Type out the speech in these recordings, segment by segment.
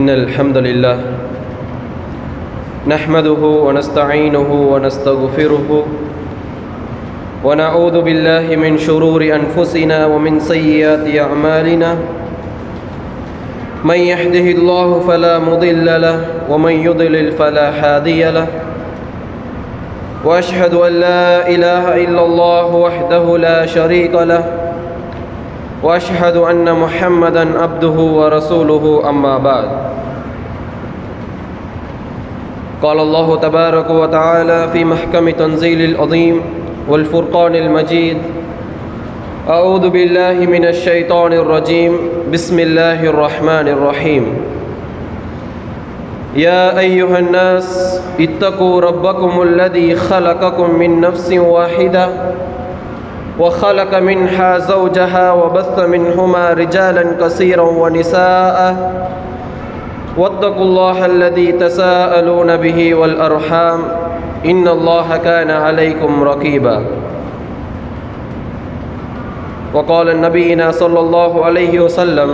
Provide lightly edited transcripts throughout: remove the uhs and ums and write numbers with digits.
إن الحمد لله نحمده ونستعينه ونستغفره ونعوذ بالله من شرور أنفسنا ومن سيئات أعمالنا من يهده الله فلا مضل له ومن يضلل فلا هادي له وأشهد أن لا إله إلا الله وحده لا شريك له وأشهد أن محمدًا عبده ورسوله أما بعد قال الله تبارك وتعالى في محكم تنزيل العظيم والفرقان المجيد أعوذ بالله من الشيطان الرجيم بسم الله الرحمن الرحيم يا أيها الناس اتقوا ربكم الذي خلقكم من نفس واحدة وخلق منها زوجها وبث منهما رجالا كثيرا ونساء واتقوا الله الذي تساءلون به والأرحام إن الله كان عليكم رقيبا وقال نبينا صلى الله عليه وسلم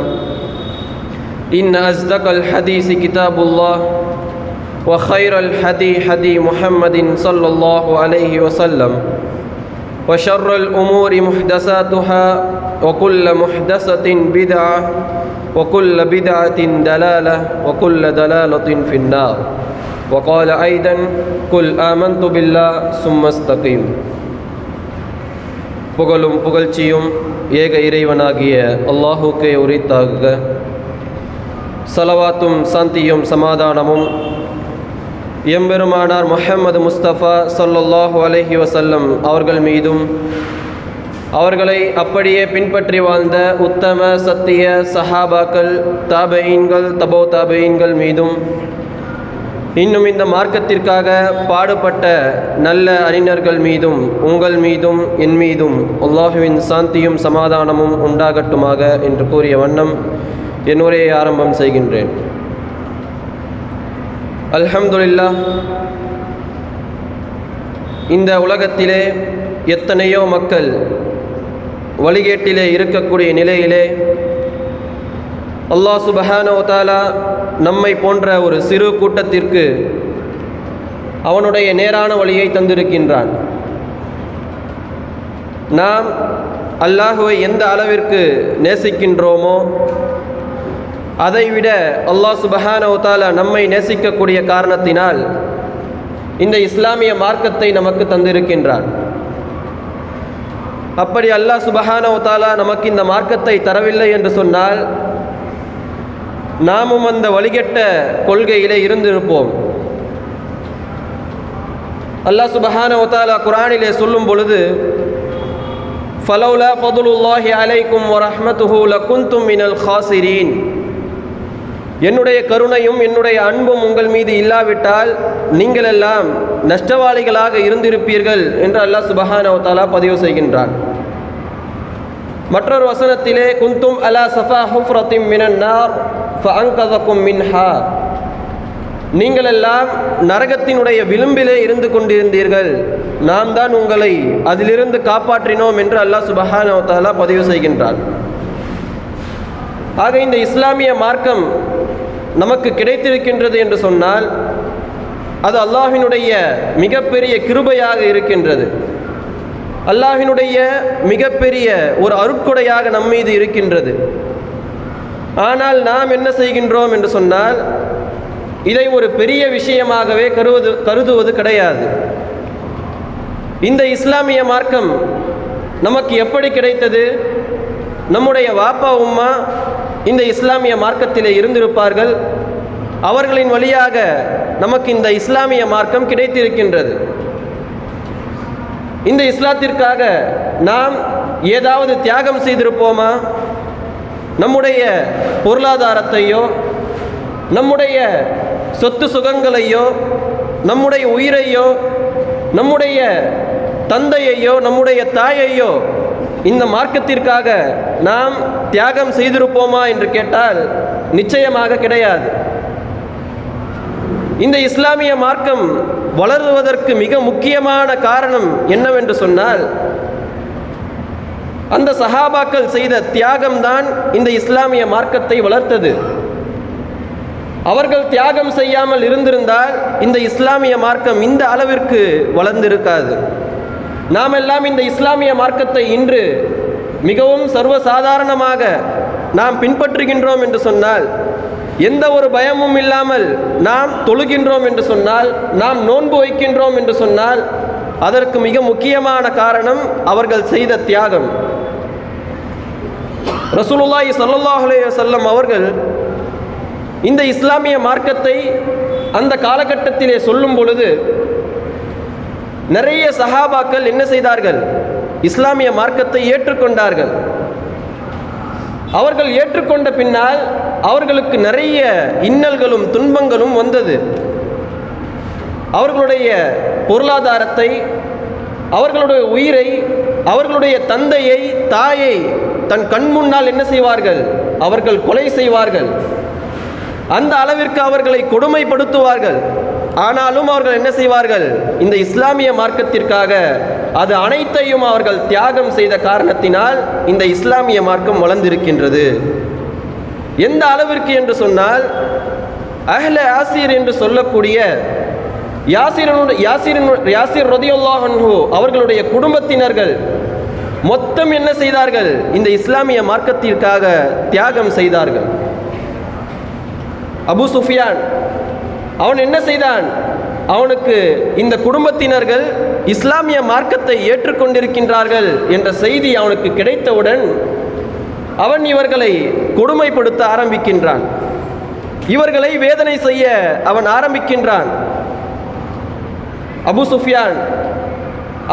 إن أصدق الحديث كتاب الله وخير الهدي هدي محمد صلى الله عليه وسلم وشر الأمور محدثاتها وكل محدثة بدعة وكل بدعة دلالة وكل دلالة في النار وقال أيضا قل آمنت بالله ثم استقيم புகழும் புகழ்ச்சியும் ஏக இறைவனாகிய அல்லாஹுக்கே உரித்தாக. ஸலவாத்தும் சாந்தியும் சமாதானமும் எம்பெருமானார் முஹம்மது முஸ்தபா ஸல்லல்லாஹு அலைஹி வஸல்லம் அவர்கள் மீதும் அவர்களை அப்படியே பின்பற்றி வாழ்ந்த உத்தம சத்திய சஹாபாக்கள் தாபெயின்கள் தபோ தாபெயின்கள் மீதும் இன்னும் இந்த மார்க்கத்திற்காக பாடுபட்ட நல்ல அறிஞர்கள் மீதும் உங்கள் மீதும் என் மீதும் அல்லாஹுவின் சாந்தியும் சமாதானமும் உண்டாகட்டுமாக என்று கூறிய வண்ணம் என் உரையை ஆரம்பம் செய்கின்றேன். அல்ஹம்துலில்லாஹ், இந்த உலகத்திலே எத்தனையோ மக்கள் வழிகேட்டிலே இருக்கக்கூடிய நிலையிலே அல்லாஹ் சுப்ஹானஹு வ தஆலா நம்மை போன்ற ஒரு சிறு கூட்டத்திற்கு அவனுடைய நேரான வழியை தந்திருக்கின்றான். நாம் அல்லாஹுவை எந்த அளவிற்கு நேசிக்கின்றோமோ அதைவிட அல்லாஹ் சுப்ஹானஹு வ தஆலா நம்மை நேசிக்கக்கூடிய காரணத்தினால் இந்த இஸ்லாமிய மார்க்கத்தை நமக்கு தந்திருக்கின்றான். அப்படி அல்லாஹ் சுப்ஹானஹு வ தஆலா நமக்கு இந்த மார்க்கத்தை தரவில்லை என்று சொன்னால் நாமும் அந்த வழிகெட்ட கொள்கையிலே இருந்திருப்போம். அல்லாஹ் சுப்ஹானஹு வ தஆலா குர்ஆனிலே சொல்லும் பொழுது ஃபலௌலா ஃபதுலுல்லாஹி அலைக்கும் வ ரஹ்மத்துஹு லகுன்தும் மினல் காசிரீன், என்னுடைய கருணையும் என்னுடைய அன்பும் உங்கள் மீது இல்லாவிட்டால் நீங்கள் எல்லாம் நஷ்டவாளிகளாக இருந்திருப்பீர்கள் என்று அல்லாஹ் சுப்ஹானஹு வ தஆலா பதிவு செய்கின்றான். மற்றொரு வசனத்திலே குந்தும் அலா சஃபா ஹுஃப்ரத்தின் மினன் நார் ஃபஅன்கதகும் மின்ஹா, நீங்கள் எல்லாம் நரகத்தினுடைய விளிம்பிலே இருந்து கொண்டிருந்தீர்கள், நாம் தான் உங்களை அதிலிருந்து காப்பாற்றினோம் என்று அல்லாஹ் சுப்ஹானஹு வ தஆலா பதிவு செய்கின்றான். ஆக இந்த இஸ்லாமிய மார்க்கம் நமக்கு கிடைத்திருக்கின்றது என்று சொன்னால் அது அல்லாஹ்வினுடைய மிகப்பெரிய கிருபையாக இருக்கின்றது. அல்லாஹ்வினுடைய மிகப்பெரிய ஒரு அருட்கொடையாக நம்மீது இருக்கின்றது. ஆனால் நாம் என்ன செய்கின்றோம் என்று சொன்னால் இதை ஒரு பெரிய விஷயமாகவே கருதுவது கிடையாது. இந்த இஸ்லாமிய மார்க்கம் நமக்கு எப்படி கிடைத்தது? நம்முடைய வாப்பா உம்மா இந்த இஸ்லாமிய மார்க்கத்திலே இருந்திருப்பார்கள், அவர்களின் வழியாக நமக்கு இந்த இஸ்லாமிய மார்க்கம் கிடைத்திருக்கின்றது. இந்த இஸ்லாத்திற்காக நாம் ஏதாவது தியாகம் செய்திருப்போமா? நம்முடைய பொருளாதாரத்தையோ நம்முடைய சொத்து சுகங்களையோ நம்முடைய உயிரையோ நம்முடைய தந்தையையோ நம்முடைய தாயையோ இந்த மார்க்கத்திற்காக நாம் தியாகம் செய்திருப்போமா என்று கேட்டால் நிச்சயமாக கிடையாது. இந்த இஸ்லாமிய மார்க்கம் வளருவதற்கு மிக முக்கியமான காரணம் என்னவென்று சொன்னால் அந்த சஹாபாக்கள் செய்த தியாகம்தான் இந்த இஸ்லாமிய மார்க்கத்தை வளர்த்தது. அவர்கள் தியாகம் செய்யாமல் இருந்திருந்தால் இந்த இஸ்லாமிய மார்க்கம் இந்த அளவிற்கு வளர்ந்திருக்காது. நாம் எல்லாம் இந்த இஸ்லாமிய மார்க்கத்தை இன்று மிகவும் சர்வசாதாரணமாக நாம் பின்பற்றுகின்றோம் என்று சொன்னால், எந்த ஒரு பயமும் இல்லாமல் நாம் தொழுகின்றோம் என்று சொன்னால், நாம் நோன்பு வைக்கின்றோம் என்று சொன்னால், அதற்கு மிக முக்கியமான காரணம் அவர்கள் செய்த தியாகம். ரசூலுல்லாஹி ஸல்லல்லாஹு அலைஹி வஸல்லம் அவர்கள் இந்த இஸ்லாமிய மார்க்கத்தை அந்த காலகட்டத்திலே சொல்லும் பொழுது நிறைய சஹாபாக்கள் என்ன செய்தார்கள்? இஸ்லாமிய மார்க்கத்தை ஏற்றுக்கொண்டார்கள். அவர்கள் ஏற்றுக்கொண்ட பின்னால் அவர்களுக்கு நிறைய இன்னல்களும் துன்பங்களும் வந்தது. அவர்களுடைய பொருளாதாரத்தை, அவர்களுடைய உயிரை, அவர்களுடைய தந்தையை, தாயை தன் கண் முன்னால் என்ன செய்வார்கள்? அவர்கள் கொலை செய்வார்கள். அந்த அளவிற்கு அவர்களை கொடுமைப்படுத்துவார்கள். ஆனாலும் அவர்கள் என்ன செய்வார்கள்? இந்த இஸ்லாமிய மார்க்கத்திற்காக அது அனைத்தையும் அவர்கள் தியாகம் செய்த காரணத்தினால் இந்த இஸ்லாமிய மார்க்கம் வளர்ந்திருக்கின்றது. எந்த அளவிற்கு என்று சொன்னால், அஹ்ல யாசிர் என்று சொல்லக்கூடிய யாசிர் ரலியல்லாஹு அன்ஹு அவர்களுடைய குடும்பத்தினர்கள் மொத்தம் என்ன செய்தார்கள்? இந்த இஸ்லாமிய மார்க்கத்திற்காக தியாகம் செய்தார்கள். அபு சுஃபியான் அவன் என்ன செய்தான்? அவனுக்கு இந்த குடும்பத்தினர்கள் இஸ்லாமிய மார்க்கத்தை ஏற்றுக்கொண்டிருக்கின்றார்கள் என்ற செய்தி அவனுக்கு கிடைத்தவுடன் அவன் இவர்களை கொடுமைப்படுத்த ஆரம்பிக்கின்றான். இவர்களை வேதனை செய்ய அவன் ஆரம்பிக்கின்றான். அபு சுஃபியான்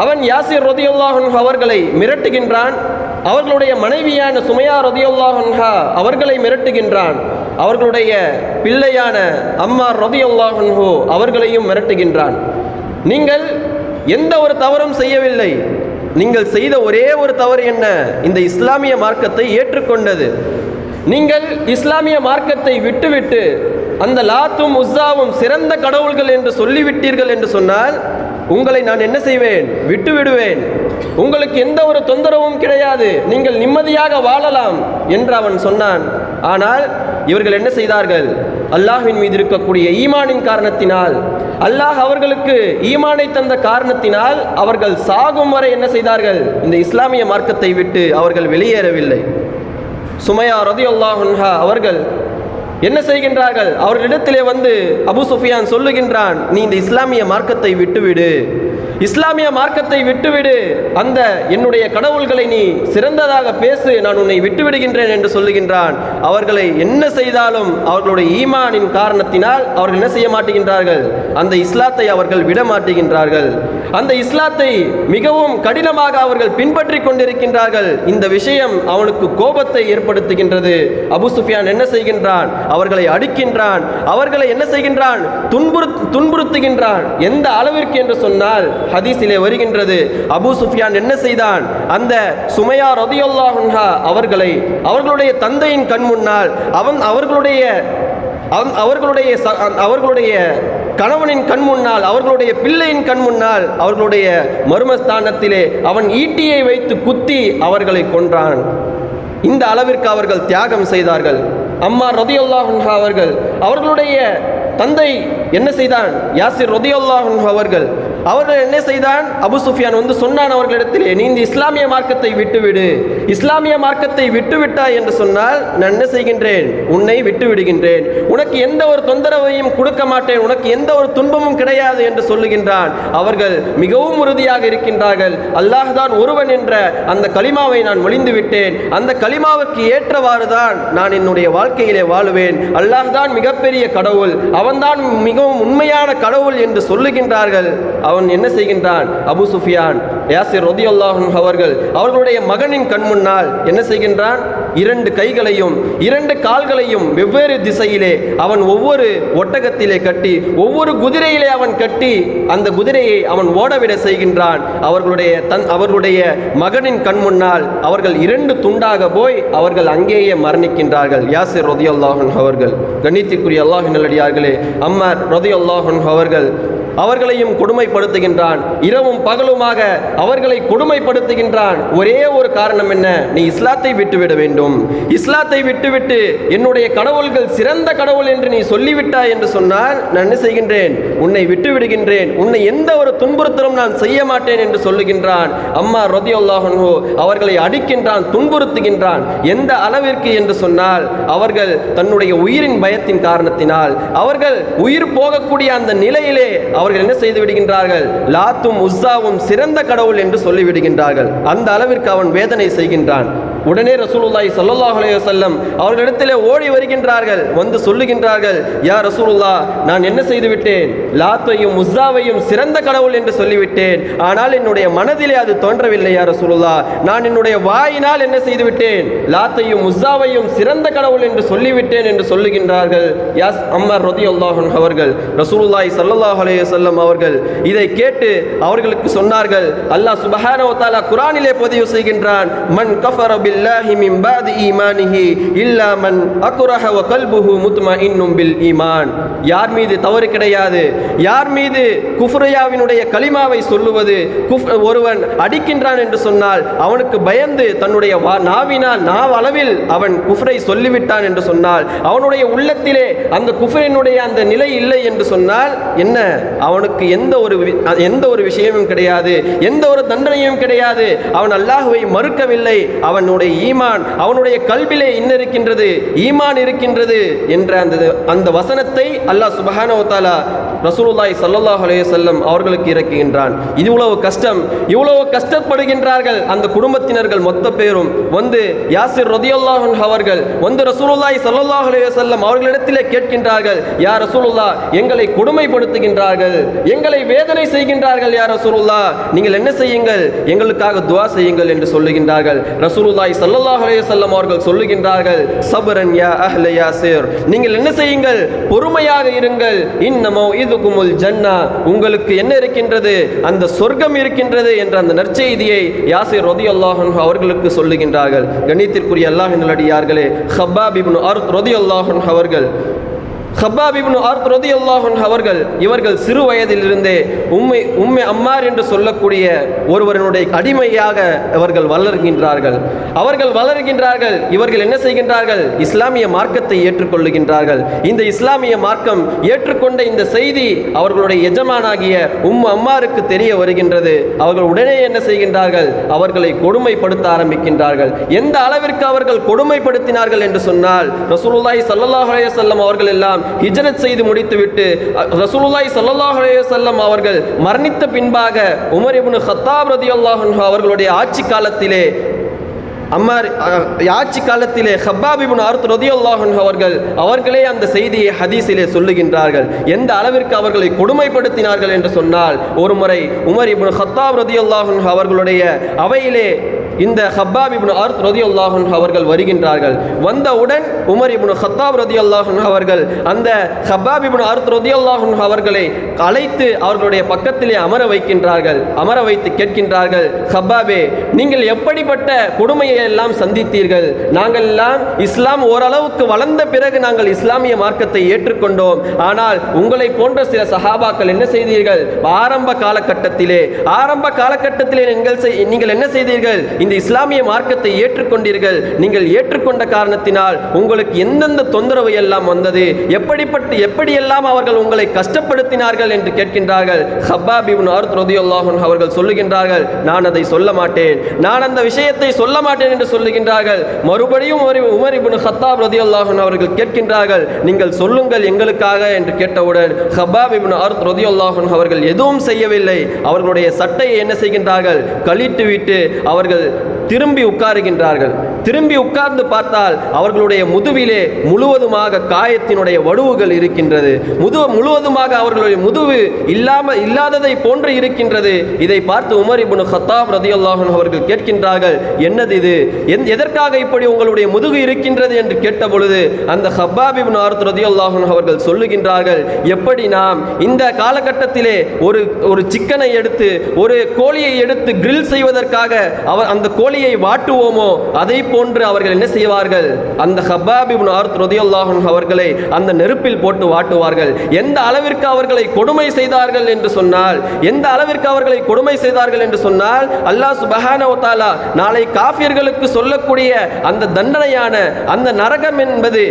அவன் யாசிர் ரலியல்லாஹு அன்ஹு அவர்களை மிரட்டுகின்றான். அவர்களுடைய மனைவியான சுமையா ரலியல்லாஹு அன்ஹா அவர்களை மிரட்டுகின்றான். அவர்களுடைய பிள்ளையான அம்மார் ரலியல்லாஹு அன்ஹு அவர்களையும் மிரட்டுகின்றான். நீங்கள் எந்த ஒரு தவறும் செய்யவில்லை. நீங்கள் செய்த ஒரே ஒரு தவறு என்ன? இந்த இஸ்லாமிய மார்க்கத்தை ஏற்றுக்கொண்டது. நீங்கள் இஸ்லாமிய மார்க்கத்தை விட்டுவிட்டு அந்த லாத்தும் உஸ்ஸாவும் சிறந்த கடவுள்கள் என்று சொல்லிவிட்டீர்கள் என்று சொன்னால் உங்களை நான் என்ன செய்வேன்? விட்டு விடுவேன். உங்களுக்கு எந்த ஒரு தொந்தரவும் கிடையாது, நீங்கள் நிம்மதியாக வாழலாம் என்று அவன் சொன்னான். ஆனால் இவர்கள் என்ன செய்தார்கள்? அல்லாஹ்வின் மீது இருக்கக்கூடிய ஈமானின் காரணத்தினால், அல்லாஹ் அவர்களுக்கு ஈமானை தந்த காரணத்தினால் அவர்கள் சாகும் வரை என்ன செய்தார்கள்? இந்த இஸ்லாமிய மார்க்கத்தை விட்டு அவர்கள் வெளியேறவில்லை. சுமையா ரலியல்லாஹு அன்ஹா அவர்கள் என்ன செய்கின்றார்கள்? அவர்களிடத்திலே வந்து அபு சுஃபியான் சொல்லுகின்றான், நீ இந்த இஸ்லாமிய மார்க்கத்தை விட்டுவிடு, இஸ்லாமிய மார்க்கத்தை விட்டுவிடு, அந்த என்னுடைய கடவுள்களை நீ சிறந்ததாக பேசு, நான் உன்னை விட்டுவிடுகின்றேன் என்று சொல்லுகின்றான். அவர்களை என்ன செய்தாலும் அவர்களுடைய ஈமானின் காரணத்தினால் அவர்கள் என்ன செய்ய மாட்டுகின்றார்கள்? அந்த இஸ்லாத்தை அவர்கள் விட மாட்டுகின்றார்கள். அந்த இஸ்லாத்தை மிகவும் கடினமாக அவர்கள் பின்பற்றி கொண்டிருக்கின்றார்கள். இந்த விஷயம் அவனுக்கு கோபத்தை ஏற்படுத்துகின்றது. அபு சுஃபியான் என்ன செய்கின்றான்? அவர்களை அடிக்கின்றான். அவர்களை என்ன செய்கின்றான்? துன்புறுத்துகின்றான். எந்த அளவிற்கு என்று சொன்னால் ஹதீஸிலே வருகின்றது, அபு சுஃபியான் என்ன செய்தான்? அந்த சுமையா ரலியல்லாஹு அன்ஹா அவர்களை அவர்களுடைய தந்தையின் கண் முன்னால் அவர்களுடைய கணவனின் கண் முன்னால், அவர்களுடைய பிள்ளையின் கண் முன்னால், அவர்களுடைய மர்மஸ்தானத்திலே அவன் ஈட்டியை வைத்து குத்தி அவர்களை கொன்றான். இந்த அளவிற்கு அவர்கள் தியாகம் செய்தார்கள். அம்மார் ரலியல்லாஹு அன்ஹா அவர்களுடைய தந்தை என்ன செய்தான்? யாசிர் ரலியல்லாஹு அன்ஹு அவர்கள் என்ன செய்தான்? அபு சுஃபியான் வந்து சொன்னான் அவர்களிடத்திலே, நீ இந்த இஸ்லாமிய மார்க்கத்தை விட்டுவிடு, இஸ்லாமிய மார்க்கத்தை விட்டுவிட்டாய் என்று சொன்னால் நான் என்ன செய்கின்றேன்? உன்னை விட்டு விடுகின்றேன், உனக்கு எந்த ஒரு தொந்தரவையும் கொடுக்க மாட்டேன், உனக்கு எந்த ஒரு துன்பமும் கிடையாது என்று சொல்லுகின்றான். அவர்கள் மிகவும் உறுதியாக இருக்கின்றார்கள். அல்லாஹ் தான் ஒருவன் என்ற அந்த கலிமாவை நான் மொழிந்து விட்டேன், அந்த கலிமாவுக்கு ஏற்றவாறு தான் நான் என்னுடைய வாழ்க்கையிலே வாழுவேன், அல்லாஹ் தான் மிகப்பெரிய கடவுள், அவன்தான் மிகவும் உண்மையான கடவுள் என்று சொல்லுகின்றார்கள். அவன் என்ன செய்கின்றான்? அபு சுஃபியான் யாசிர் ரலியல்லாஹு அன்ஹு அவர்களுடைய மகனின் கண் முன்னால் என்ன செய்கின்றான்? 2 கைகளையும் 2 கால்களையும் வெவ்வேறு திசையிலே அவன் ஒவ்வொரு ஒட்டகத்திலே கட்டி, ஒவ்வொரு குதிரையிலே அவன் கட்டி அந்த குதிரையை அவன் ஓடவிட செய்கின்றான். அவர்களுடைய மகனின் கண் முன்னால் அவர்கள் 2 துண்டாக போய் அவர்கள் அங்கேயே மரணிக்கின்றார்கள். யாசிர் ரலியல்லாஹு அன்ஹு கண்ணியத்திற்குரிய அல்லாஹ்வின் நல்லடியார்களே, அம்மார் ரலியல்லாஹு அன்ஹு அவர்களையும் கொடுமைப்படுத்துகின்றான். இரவும் பகலுமாக அவர்களை கொடுமைப்படுத்துகின்றான். ஒரே ஒரு காரணம் என்ன? நீ இஸ்லாத்தை விட்டுவிட வேண்டும். இஸ்லாத்தை விட்டுவிட்டு என்னுடைய கடவுள்கள் சிறந்த கடவுள் என்று நீ சொல்லிவிட்டாய் என்று சொன்னால் நான் என்ன செய்கின்றேன்? உன்னை விட்டுவிடுகின்றேன். உன்னை எந்த ஒரு துன்புறுத்தலும் நான் செய்ய மாட்டேன் என்று சொல்லுகின்றான். அம்மார் ரலியல்லாஹு அன்ஹு அவர்களை அடிக்கின்றான், துன்புறுத்துகின்றான். எந்த அளவிற்கு என்று சொன்னால் அவர்கள் தன்னுடைய உயிரின் பயத்தின் காரணத்தினால் அவர்கள் உயிர் போகக்கூடிய அந்த நிலையிலே அவர்கள் என்ன செய்து விடுகின்றார்கள்? லாத்தும் உஸ்ஸாவும் சிறந்த கடவுள் என்று சொல்லிவிடுகின்றார்கள். அந்த அளவிற்கு அவன் வேதனை செய்கின்றான். உடனே ரசூலுல்லாஹி ஸல்லல்லாஹு அலைஹி வஸல்லம் அவர்களிடத்திலே ஓடி வருகின்றார்கள். வந்து சொல்லுகின்றார்கள், யா ரசூலுல்லாஹ், நான் என்ன செய்து விட்டேன்? லாத்தையும் உஸ்ஸாவையும் சிறந்த கடவுள் என்று சொல்லிவிட்டேன். ஆனால் என்னுடைய மனதிலே அது தோன்றவில்லை யா ரசூலுல்லாஹ். நான் என்னுடைய வாயினால் என்ன செய்து விட்டேன்? லாத்தையும் உஸ்ஸாவையும் சிறந்த கடவுள் என்று சொல்லிவிட்டேன் என்று சொல்லுகின்றார்கள். யாஸ் அம்மார் ரலியல்லாஹு அன்ஹு அவர்கள் ரசூலுல்லாஹி ஸல்லல்லாஹு அலைஹி வஸல்லம் அவர்கள் இதை கேட்டு அவர்களுக்கு சொன்னார்கள், அல்லாஹ் சுப்ஹானஹு வ தஆலா குர்ஆனிலே பதிவு செய்கின்றான், மன் கஃபர பில்லாஹி மின் பாதி ஈமானிஹி இல்லா மன் அக்ரஹ வ கல்புஹு முத்மஇன்னும் பில் ஈமான். யார் மீது தவறு கிடையாது, யார் மீது குஃப்ரியாவினுடைய கலிமாவை சொல்லுவது, ஒருவன் அடிக்கின்றான் என்று சொன்னால் அவனுக்கு பயந்து தன்னுடைய நாவினால் நாவளவில் அவன் குஃப்ரை சொல்லிவிட்டான் என்று சொன்னால் அவனுடைய உள்ளத்திலே அந்த குஃப்ரினுடைய அந்த நிலை இல்லை என்று சொன்னால் என்ன? அவனுக்கு எந்த ஒரு விஷயமும் கிடையாது, எந்த ஒரு தண்டனையும் கிடையாது. அவன் அல்லாஹ்வை மறுக்கவில்லை. அவனுடைய ஈமான், அவனுடைய கல்விலே இருக்கின்றது, ஈமான் இருக்கின்றது என்ற அந்த வசனத்தை அல்லாஹ் சுப்ஹானஹு வ தஆலா ரசூலுல்லாஹி ஸல்லல்லாஹு அலைஹி வஸல்லம் அவர்களுக்கு இறக்குகின்றான். இவ்வளவு கஷ்டம், இவ்வளவு கஷ்டப்படுகின்றார்கள் அந்த குடும்பத்தினர்கள் மொத்த பேரும். வந்து யாசிர் ரலியல்லாஹு அன்ஹு அவர்கள் வந்து ரசூலுல்லாஹி ஸல்லல்லாஹு அலைஹி வஸல்லம் அவர்களிடத்திலே கேட்கின்றார்கள், யா ரசூலுல்லாஹ், எங்களை கொடுமைப்படுத்துகின்றார்கள், எங்களை வேதனை செய்கின்றார்கள், யா ரசூலுல்லாஹ், நீங்கள் என்ன செய்யுங்கள்? எங்களுக்காக துஆ செய்யுங்கள் என்று சொல்லுகின்றார்கள். ரசூலுல்லாஹி ஸல்லல்லாஹு அலைஹி வஸல்லம் அவர்கள் சொல்லுகின்றார்கள், சப்ரன் யா அஹ்ல யாசிர், நீங்கள் என்ன செய்யுங்கள்? பொறுமையாக இருங்கள். இன்னமோ இதுகுமுல் ஜன்னா, உங்களுக்கு என்ன இருக்கின்றது? அந்த சொர்க்கம் இருக்கின்றது என்ற அந்த நற்செய்தியை யாசிர் ரலியல்லாஹு அன்ஹு அவர்களுக்கு சொல்லுகின்றார்கள். கண்ணியத்திற்குரிய அல்லாஹ்வின் நல்லடியார்களே, ஹப்பாப் இப்னு அர்த் ரலியல்லாஹு அன்ஹு அவர்கள் ஹப்பாப் இப்னு அர்த் ரலியல்லாஹு அன்ஹு அவர்கள் இவர்கள் சிறு வயதிலிருந்தே உம்மே அம்மார் என்று சொல்லக்கூடிய ஒருவருடைய அடிமையாக அவர்கள் வளர்கின்றார்கள். இவர்கள் என்ன செய்கின்றார்கள்? இஸ்லாமிய மார்க்கத்தை ஏற்றுக்கொள்ளுகின்றார்கள். இந்த இஸ்லாமிய மார்க்கம் ஏற்றுக்கொண்ட இந்த செய்தி அவர்களுடைய எஜமானாகிய அம்மாருக்கு தெரிய வருகின்றது. அவர்கள் உடனே என்ன செய்கின்றார்கள்? அவர்களை கொடுமைப்படுத்த ஆரம்பிக்கின்றார்கள். எந்த அளவிற்கு அவர்கள் கொடுமைப்படுத்தினார்கள் என்று சொன்னால், ரசூலுல்லாஹி ஸல்லல்லாஹு அலைஹி வஸல்லம் அவர்கள் எல்லாம் ஹிஜ்ரத் செய்து முடித்துவிட்டு ரசூலுல்லாஹி ஸல்லல்லாஹு அலைஹி வஸல்லம் அவர்கள் மரணித்த பின்பாக உமர் இப்னு கத்தாப் ரலியல்லாஹு அன்ஹு அவர்களுடைய ஆட்சி காலத்திலே ஹப்பாப் இப்னு அர்த் ரலியல்லாஹு அன்ஹு அவர்களே அந்த செய்தியை ஹதீஸிலே சொல்லுகின்றார்கள். எந்த அளவிற்கு அவர்களை கொடுமைப்படுத்தினார்கள் என்று சொன்னால், ஒரு முறை உமர் இப்னு கத்தாப் ரலியல்லாஹு அன்ஹு அவர்களுடைய அவையிலே இந்த ஹப்பாப் இப்னு அர்த் ரலியல்லாஹு அன்ஹு அவர்கள் வருகின்றார்கள். வந்தவுடன் உமர் இப்னு கத்தாப் ரலியல்லாஹு அன்ஹு அவர்கள் அந்த ஹப்பாப் இப்னு அர்த் ரலியல்லாஹு அன்ஹு அவர்களை அழைத்து அவர்களுடைய பக்கத்திலே அமர வைக்கின்றார்கள். அமர வைத்து கேட்கின்றார்கள், ஹப்பாபே, நீங்கள் எப்படிப்பட்ட கொடுமையை எல்லாம் சந்தித்தீர்கள்? நாங்கள் எல்லாம் இஸ்லாம் ஓரளவுக்கு வளர்ந்த பிறகு நாங்கள் இஸ்லாமிய மார்க்கத்தை ஏற்றுக்கொண்டோம். ஆனால் உங்களை போன்ற சில சஹாபாக்கள் என்ன செய்தீர்கள்? ஆரம்ப காலகட்டத்திலே நீங்கள் என்ன செய்தீர்கள்? இந்த இஸ்லாமிய மார்க்கத்தை ஏற்றுக்கொண்டீர்கள். நீங்கள் ஏற்றுக்கொண்ட காரணத்தினால் உங்களுக்கு எந்தெந்த தொந்தரவு எல்லாம் வந்தது? எப்படியெல்லாம் அவர்கள் உங்களை கஷ்டப்படுத்தினார்கள் என்று கேட்கின்றார்கள். ஹப்பாப் இப்னு அர்த் ரலியல்லாஹு அன்ஹு அவர்கள் சொல்லுகின்றார்கள், நான் அதை சொல்ல மாட்டேன், நான் அந்த விஷயத்தை சொல்ல மாட்டேன் என்று சொல்லுகின்றார்கள். மறுபடியும் உமர் இப்னு கத்தாப் ரலியல்லாஹு அன்ஹு அவர்கள் கேட்கின்றார்கள், நீங்கள் சொல்லுங்கள் எங்களுக்காக என்று கேட்டவுடன் ஹப்பாப் இப்னு அர்த் ரலியல்லாஹு அன்ஹு அவர்கள் எதுவும் செய்யவில்லை. அவர்களுடைய சட்டையை என்ன செய்கின்றார்கள்? கழித்து விட்டு அவர்கள் திரும்பி உட்காருகின்றார்கள். திரும்பி உட்கார்ந்து பார்த்தால் அவர்களுடைய முதுவிலே முழுவதுமாக காயத்தினுடைய வடுவுகள் இருக்கின்றது. முழுவதுமாக அவர்களுடைய முதுவு இல்லாததை போன்று இருக்கின்றது. இதை பார்த்து உமர் இப்னு கத்தாப் ரலியல்லாஹு அன்ஹு அவர்கள் கேட்கின்றார்கள், என்னது இது? எதற்காக இப்படி உங்களுடைய முதுகு இருக்கின்றது என்று கேட்ட பொழுது அந்த ஹப்பாப் இப்னு அர்த் ரலியல்லாஹு அன்ஹு அவர்கள் சொல்லுகின்றார்கள், எப்படி நாம் இந்த காலகட்டத்திலே ஒரு சிக்கனை எடுத்து ஒரு கோழியை எடுத்து கிரில் செய்வதற்காக அந்த கோழியை வாட்டுவோமோ அதை போன்று அவர்கள் என்ன செய்வார்கள், அந்த ஹப்பாப் இப்னு அர்த் ரலியல்லாஹு அன்ஹு அவர்களை அந்த நெருப்பில் போட்டு வாட்டுவார்கள். எந்த அளவிற்கு அவர்களை கொடுமை செய்தார்கள் என்று சொன்னால், எந்த அளவிற்கு அவர்களை கொடுமை செய்தார்கள் என்று சொன்னால், அல்லாஹ் சுப்ஹானஹு வ தஆலா நாளை காஃபிர்களுக்கு சொல்லக்கூடிய அந்த தண்டனையான அந்த நரகம் என்பது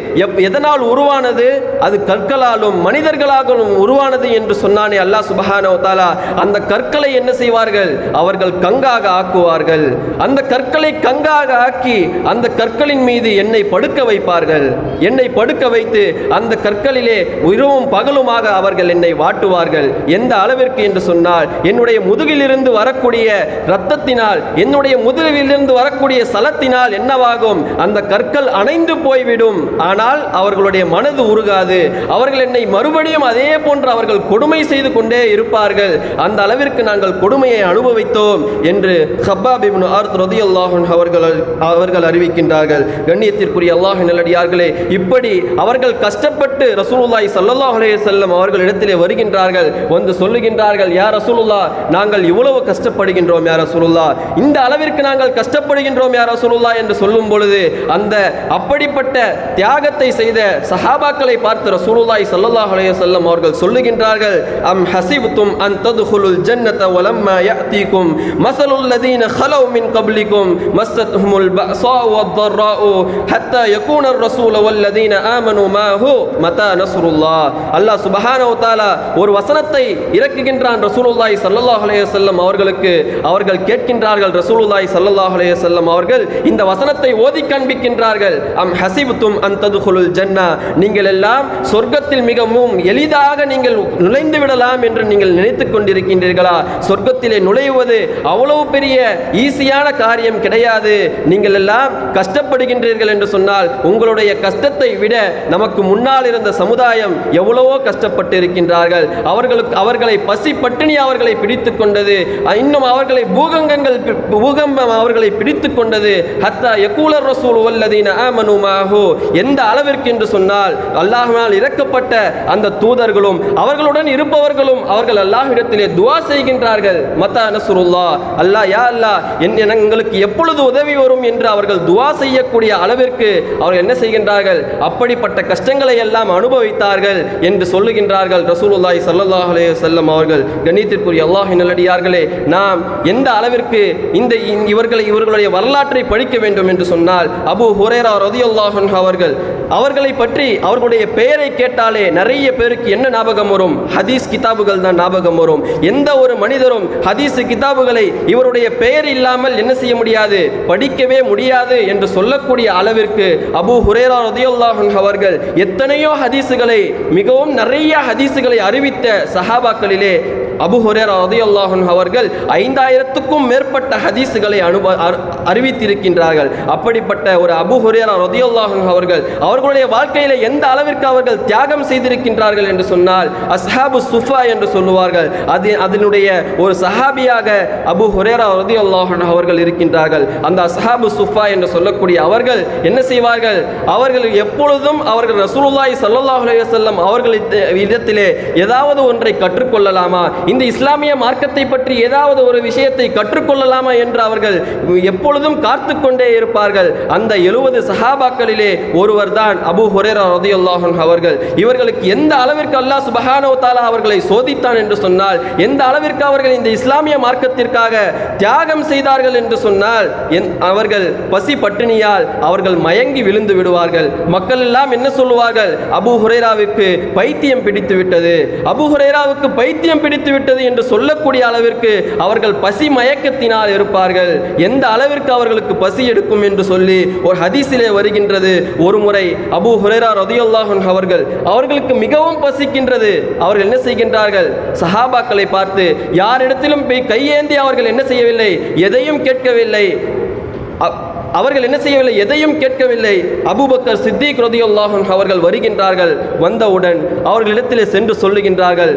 எதனால் உருவானது, அது கற்களாலும் மனிதர்களாலும் உருவானது என்று சொன்னானே அல்லாஹ் சுப்ஹானஹு வ தஆலா, அந்த கற்களை என்ன செய்வார்கள், அவர்கள் கங்காக ஆக்குவார்கள். அந்த கற்களை கங்காக ஆக்கி அந்த கற்களின் மீது எண்ணெய் படுக்க வைப்பார்கள். எண்ணெய் படுக்க வைத்து அந்த கற்களிலே இரவும் பகலுமாக அவர்கள் என்னை வாட்டுவார்கள். எந்த அளவிற்கு என்று சொன்னால், என்னுடைய முதுகிலிருந்து வரக்கூடிய இரத்தத்தினால், என்னுடைய முதுகிலிருந்து வரக்கூடிய சலத்தினால் என்னவாகும், அந்த கற்கள் அணைந்து போய்விடும். ஆனால் அவர்களுடைய மனது உருகாது. அவர்கள் என்னை மறுபடியும் அதே போன்று அவர்கள் கொடுமை செய்து கொண்டே இருப்பார்கள். அந்த அளவிற்கு நாங்கள் கொடுமையை அனுபவித்தோம் என்று ஹப்பாப் இப்னு அர்த் ரலியல்லாஹு அன்ஹு அவர்கள் அறிவிக்கின்றார்கள். கண்ணியத்திற்குரிய அல்லாஹ்வின் நல்லடியார்களே, இப்படி அவர்கள் கஷ்டப்பட்டு ரசூலுல்லாஹி ஸல்லல்லாஹு அலைஹி வஸல்லம் அவர்களிடத்திலே வருகின்றார்கள். வந்து சொல்லுகின்றார்கள், யா ரசூலுல்லாஹ், நாங்கள் இவ்வளவு கஷ்டப்படுகின்றோம் யா ரசூலுல்லாஹ், இந்த அளவிற்கு நாங்கள் கஷ்டப்படுகின்றோம் யா ரசூலுல்லாஹ் என்று சொல்லும் பொழுது, அந்த அப்படிப்பட்ட தியாகத்தை செய்த சஹாபாக்களை பார்த்து ரசூலுல்லாஹி ஸல்லல்லாஹு அலைஹி வஸல்லம் அவர்கள் சொல்லுகின்றார்கள், அம் ஹஸிப்தும் அன் தத்ஹுலுல் ஜன்னத வலம்மா யஅதீகும் மஸலுல் லதீன خلوا من قبلكم مستهم البأساء والضراء حتى يكون الرسول والذين آمنوا معه متى نصر الله. அல்லாஹ் சுப்ஹானஹு வ தஆலா ஒரு வசனத்தை இறக்குகின்றான் ரசூலுல்லாஹி ஸல்லல்லாஹு அலைஹி வஸல்லம் அவர்களுக்கு. அவர்கள் கேட்கின்றார்கள், ரசூலுல்லாஹி ஸல்லல்லாஹு அலைஹி வஸல்லம் அவர்கள் இந்த வசனத்தை ஓதி காண்பிக்கின்றார்கள். அம் ஹஸிப்தும் அன் தத்ஹுலுல் ஜன்னah, நீங்கள் எல்லாம் சொர்க்கத்தில் மிகவும் எளிதாக நீங்கள் நுழைந்து விடலாம் என்று நீங்கள் நினைத்துக் கொண்டிருக்கின்றீர்களா? சொர்க்கத்திலே நுழைவது அவ்வளவு பெரிய ஈஸியான காரியம் கிடையாது. நீங்கள் எல்லாம் கஷ்டப்படுகின்றீர்கள் என்று சொன்னால், உங்களுடைய கஷ்டத்தை விட நமக்கு முன்னால் இருந்த சமுதாயம் எவ்வளவோ கஷ்டப்பட்டு இருக்கின்றார்கள். அவர்களை பசி பட்டினி அவர்களை பிடித்துக் கொண்டது. இன்னும் அவர்களை பூகம்பம் அவர்களை பிடித்துக் கொண்டது. ஹத்தா யகூலர் ரசூல் வல்லதீன ஆமனு மாஹு, எந்த அளவிற்கு என்று சொன்னால், அல்லாஹ்வினால் இறக்கப்பட்ட அந்த தூதர்களும் அவர்களுடன் இருப்பவர்களும் அவர்கள் அல்லாஹ்விடத்திலே துஆ செய்கின்றார்கள். மத்தா நஸ்ருல்லாஹ், அல்லாஹ் யா அல்லாஹ் எங்களுக்கு எப்பொழுது உதவி வரும் என்று அவர்கள் துஆ செய்யக்கூடிய அளவிற்கு அவர்கள் என்ன செய்கின்றார்கள், அப்படிப்பட்ட கஷ்டங்களை எல்லாம் அனுபவித்தார்கள் என்று சொல்லுகின்றார்கள் ரசூலுல்லாஹி ஸல்லல்லாஹு அலைஹி வஸல்லம் அவர்கள். கண்ணியத்திற்குரிய அல்லாஹ்வின் நல்லடியார்களே, நாம் எந்த அளவிற்கு இவர்களுடைய வரலாற்றை படிக்க வேண்டும் என்று சொன்னால், அபூ ஹுரைரா ரலியல்லாஹு அன்ஹு அவர்களை பற்றி அவர்களுடைய பெயரை கேட்டாலே நிறைய பேருக்கு என்ன ஞாபகம் வரும், ஹதீஸ் கிதாபுகள் தான் ஞாபகம் வரும். எந்த ஒரு மனிதரும் ஹதீஸ் கிதாபுகளை இவருடைய பெயர் இல்லாமல் என்ன செய்ய முடியாது, படிக்கவே முடியாது என்று சொல்லக்கூடிய அளவிற்கு அபூ ஹுரைரா ரலியல்லாஹு அன்ஹு அவர்கள் எத்தனையோ ஹதீசுகளை, மிகவும் நிறைய ஹதீசுகளை அறிவித்த சஹாபாக்களிலே அபூ ஹுரைரா ரலியல்லாஹு அன்ஹு அவர்கள் 5000க்கும் மேற்பட்ட ஹதீசுகளை அறிவித்திருக்கின்றார்கள். அப்படிப்பட்ட ஒரு அபூ ஹுரைரா ரலியல்லாஹு அன்ஹு அவர்களுடைய வாழ்க்கையில எந்த அளவிற்கு அவர்கள் தியாகம் செய்திருக்கின்றார்கள் என்று சொன்னால், அஸ்ஹாபு சுஃபா என்று சொல்லுவார்கள். அதனுடைய ஒரு சஹாபியாக அபூ ஹுரைரா ரலியல்லாஹு அன்ஹு அவர்கள் இருக்கின்றார்கள். அந்த அஸ்ஹாபு சுஃபா என்று சொல்லக்கூடிய அவர்கள் என்ன செய்வார்கள், அவர்கள் எப்பொழுதும் அவர்கள் ரசூலுல்லாஹி ஸல்லல்லாஹு அலைஹி வஸல்லம் அவர்களிடத்திலே ஏதாவது ஒன்றை கற்றுக்கொள்ளலாமா, இந்த இஸ்லாமிய மார்க்கத்தை பற்றி ஏதாவது ஒரு விஷயத்தை கற்றுக்கொள்ளலாமா என்று அவர்கள் எப்பொழுதும் காத்து கொண்டே இருப்பார்கள். அந்த 70 சஹாபாக்களிலே ஒருவர் தான் அபூ ஹுரைரா ரலியல்லாஹு அன்ஹு அவர்கள். இவர்களுக்கு எந்த அளவிற்கு அல்லாஹ் சுப்ஹானஹு வ தஆலா அவர்களை சோதித்தான் என்று சொன்னால், எந்த அளவிற்கு அவர்கள் இந்த இஸ்லாமிய மார்க்கத்திற்காக தியாகம் செய்தார்கள் என்று சொன்னால், அவர்கள் பசி பட்டினியால் அவர்கள் மயங்கி விழுந்து விடுவார்கள். மக்கள் எல்லாம் என்ன சொல்லுவார்கள், அபூ ஹுரைராவுக்கு பைத்தியம் பிடித்து விட்டது, அபூ ஹுரைராவுக்கு பைத்தியம் பிடித்து விட்டது என்று சொல்லக்கூடிய அளவிற்கு அவர்கள் பசி மயக்கத்தினால் இருப்பார்கள். எந்த அளவிற்கு அவர்களுக்கு பசி எடுக்கும் என்று சொல்லி ஒரு ஹதீஸிலே வருகின்றது, ஒரு முறை அபூ ஹுரைரா ரலியல்லாஹு அன்ஹு அவர்களுக்கு மிகவும் பசிக்கின்றது. அவர்கள் என்ன செய்கின்றார்கள், சஹாபாக்களை பார்த்து யாரிடத்திலும் போய் கையேந்தி அவர்கள் என்ன செய்யவில்லை, எதையும் கேட்கவில்லை. அவர்கள் என்ன செய்யவில்லை, எதையும் கேட்கவில்லை. அபூபக்கர் சித்திக் ரலியல்லாஹு அன்ஹு அவர்கள் வருகின்றார்கள். வந்தவுடன் அவர்களிடத்திலே சென்று சொல்லுகின்றார்கள்,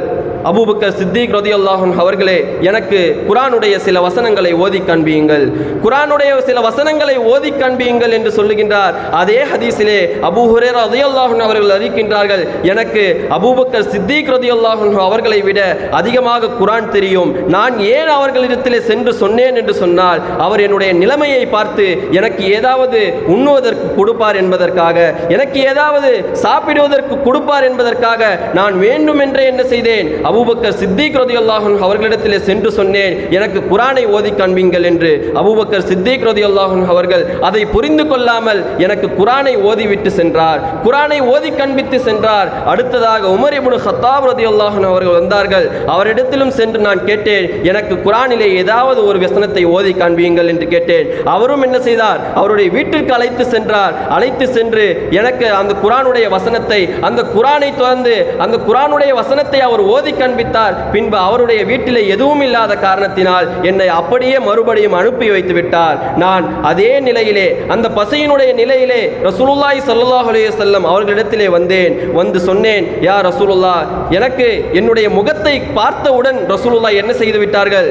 அபூபக்கர் சித்திக் ரலியல்லாஹு அன்ஹு அவர்களே, எனக்கு குர்ஆனுடைய சில வசனங்களை ஓதி காண்பியுங்கள், குர்ஆனுடைய சில வசனங்களை ஓதி காண்பியுங்கள் என்று சொல்லுகின்றார். அதே ஹதீஸிலே அபூ ஹுரைரா ரலியல்லாஹு அன்ஹு அவர்கள் அறிவிக்கின்றார்கள், எனக்கு அபூபக்கர் சித்திக் ரலியல்லாஹு அன்ஹு அவர்களை விட அதிகமாக குர்ஆன் தெரியும். நான் ஏன் அவர்களிடத்திலே சென்று சொன்னேன் என்று சொன்னால், அவர் என்னுடைய நிலைமையை பார்த்து எனக்கு ஏதாவது உண்ணுவதற்கு கொடுப்பார் என்பதற்காக, எனக்கு ஏதாவது சாப்பிடுவதற்கு கொடுப்பார் என்பதற்காக நான் வேண்டுமென்றே என்ன செய்தேன், அபூபக்கர் சித்திக் ரலியல்லாஹு அன்ஹு அவர்களிடத்திலே சென்று சொன்னேன், எனக்கு குர்ஆனை ஓதி காண்பீங்கள் என்று. அபூபக்கர் சித்திக் ரலியல்லாஹு அன்ஹு அவர்கள் அதை புரிந்து கொள்ளாமல் எனக்கு குர்ஆனை ஓதிவிட்டு சென்றார், குர்ஆனை ஓதி காண்பித்து சென்றார். அடுத்ததாக உமர் இப்னு கத்தாப் ரலியல்லாஹு அன்ஹு அவர்கள் வந்தார்கள். அவரிடத்திலும் சென்று நான் கேட்டேன், எனக்கு குர்ஆனிலே ஏதாவது ஒரு வசனத்தை ஓதி காண்பியுங்கள் என்று கேட்டேன். அவரும் என்ன செய்தார், அவருடைய வீட்டிற்கு அழைத்து சென்றார். அழைத்து சென்று எனக்கு அந்த குர்ஆனுடைய வசனத்தை, அந்த குர்ஆனை தொடர்ந்து அந்த குர்ஆனுடைய வசனத்தை அவர் ஓதி காண்பித்தார். பின்பு அவருடைய வீட்டிலே எதுவும் இல்லாத காரணத்தினால் என்னை அப்படியே மறுபடியும் அனுப்பி வைத்து விட்டார். நான் அதே நிலையிலே, அந்த பசியினுடைய நிலையிலே ரசூலுல்லாஹி ஸல்லல்லாஹு அலைஹி வஸல்லம் அவர்களிடத்திலே வந்தேன். வந்து சொன்னேன், யா ரசூலுல்லாஹ், எனக்கு என்னுடைய முகத்தை பார்த்தவுடன் ரசூலுல்லாஹ் என்ன செய்து விட்டார்கள்,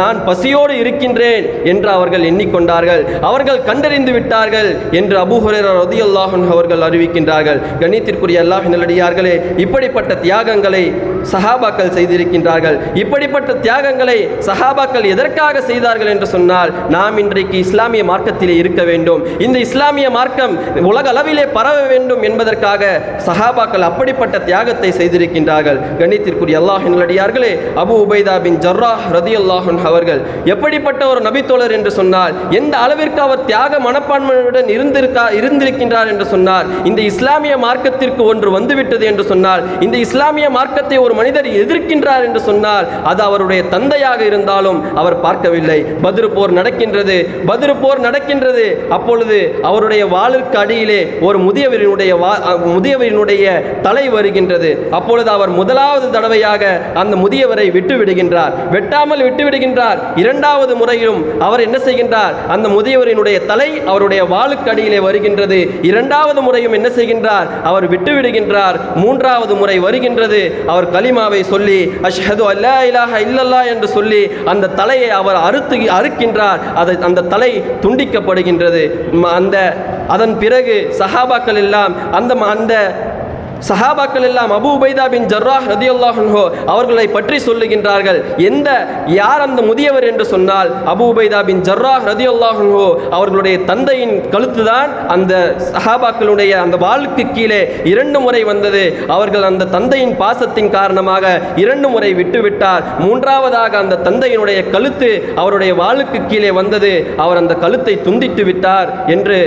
நான் பசியோடு இருக்கின்றேன் என்று அவர்கள் எண்ணிக்கொண்டார்கள், அவர்கள் கண்டறிந்து விட்டார்கள் என்று அபூ ஹுரைரா ரலியல்லாஹு அன்ஹு அவர்கள் அறிவிக்கின்றார்கள். கண்ணியத்திற்குரிய அல்லாஹ்வின் நல்லடியார்களே, இப்படிப்பட்ட தியாகங்களை சஹாபாக்கள் செய்திருக்கின்றார்கள். இப்படிப்பட்ட தியாகங்களை சஹாபாக்கள் எதற்காக செய்தார்கள் என்று சொன்னால், நாம் இன்றைக்கு இஸ்லாமிய மார்க்கத்திலே இருக்க வேண்டும், இந்த இஸ்லாமிய மார்க்கம் உலக அளவிலே பரவ வேண்டும் என்பதற்காக சஹாபாக்கள் அப்படிப்பட்ட தியாகத்தை செய்திருக்கின்றார்கள். கண்ணியத்திற்குரிய அல்லாஹ்வின் நல்லடியார்களே, அபூ உபைதா பின் ஜர்ராஹ் ரலியல்லாஹு அன்ஹு அவர்கள் எப்படிப்பட்ட ஒரு நபித்தோழர் என்று சொன்னால், எந்த அளவிற்கு அவர் தியாக மனப்பான்மையுடன் இருந்திருக்கின்றார் என்று சொன்னார். இந்த இஸ்லாமிய மார்க்கத்திற்கு ஒன்று வந்துவிட்டது என்று சொன்னால், இந்த இஸ்லாமிய மார்க்கத்தை ஒரு மனிதர் எதிர்க்கின்றார் என்று சொன்னால், அது அவருடைய தந்தையாக இருந்தாலும் அவர் பார்க்கவில்லை. பத்ர் போர் நடக்கின்றது, பத்ர் போர் நடக்கின்றது. அப்பொழுது அவருடைய வாளுக்கு அடியிலே ஒரு முதியவரினுடைய தலை வருகின்றது. அப்பொழுது அவர் முதலாவது தடவையாக அந்த முதியவரை விட்டு விடுகின்றார், வெட்டாமல் விட்டு விடுகின்றார். இரண்டாவது முறையும் அவர் என்ன செய்கின்றார், அந்த முதியவரினுடைய தலை அவருடைய வாளுக்கு அடியிலே வருகின்றது. இரண்டாவது முறையும் என்ன செய்கின்றார், அவர் விட்டு விடுகின்றார். மூன்றாவது முறை வருகின்றது, அவர் கலிமாவை சொல்லி அஷ்ஹது அல்லா இலாஹ இல்லல்லாஹ் என்று சொல்லி அந்த தலையை அவர் அறுக்கின்றார். அந்த தலை துண்டிக்கப்படுகின்றது. அதன் பிறகு சஹாபாக்கள் எல்லாம் அந்த சஹாபாக்கள் எல்லாம் அபூ உபைதா பின் ஜர்ராஹ் ரலியல்லாஹு அன்ஹு அவர்களை பற்றி சொல்லுகின்றார்கள். யார் அந்த முதியவர் என்று சொன்னால், அபூ உபைதா பின் ஜர்ராஹ் ரலியல்லாஹு அன்ஹு அவர்களுடைய தந்தையின் கழுத்துதான் அந்த சஹாபாக்களுடைய அந்த வாளுக்கு கீழே 2 முறை வந்தது. அவர்கள் அந்த தந்தையின் பாசத்தின் காரணமாக 2 முறை விட்டுவிட்டார். மூன்றாவதாக அந்த தந்தையினுடைய கழுத்து அவருடைய வாளுக்கு கீழே வந்தது. அவர் அந்த கழுத்தை துண்டித்து விட்டார் என்று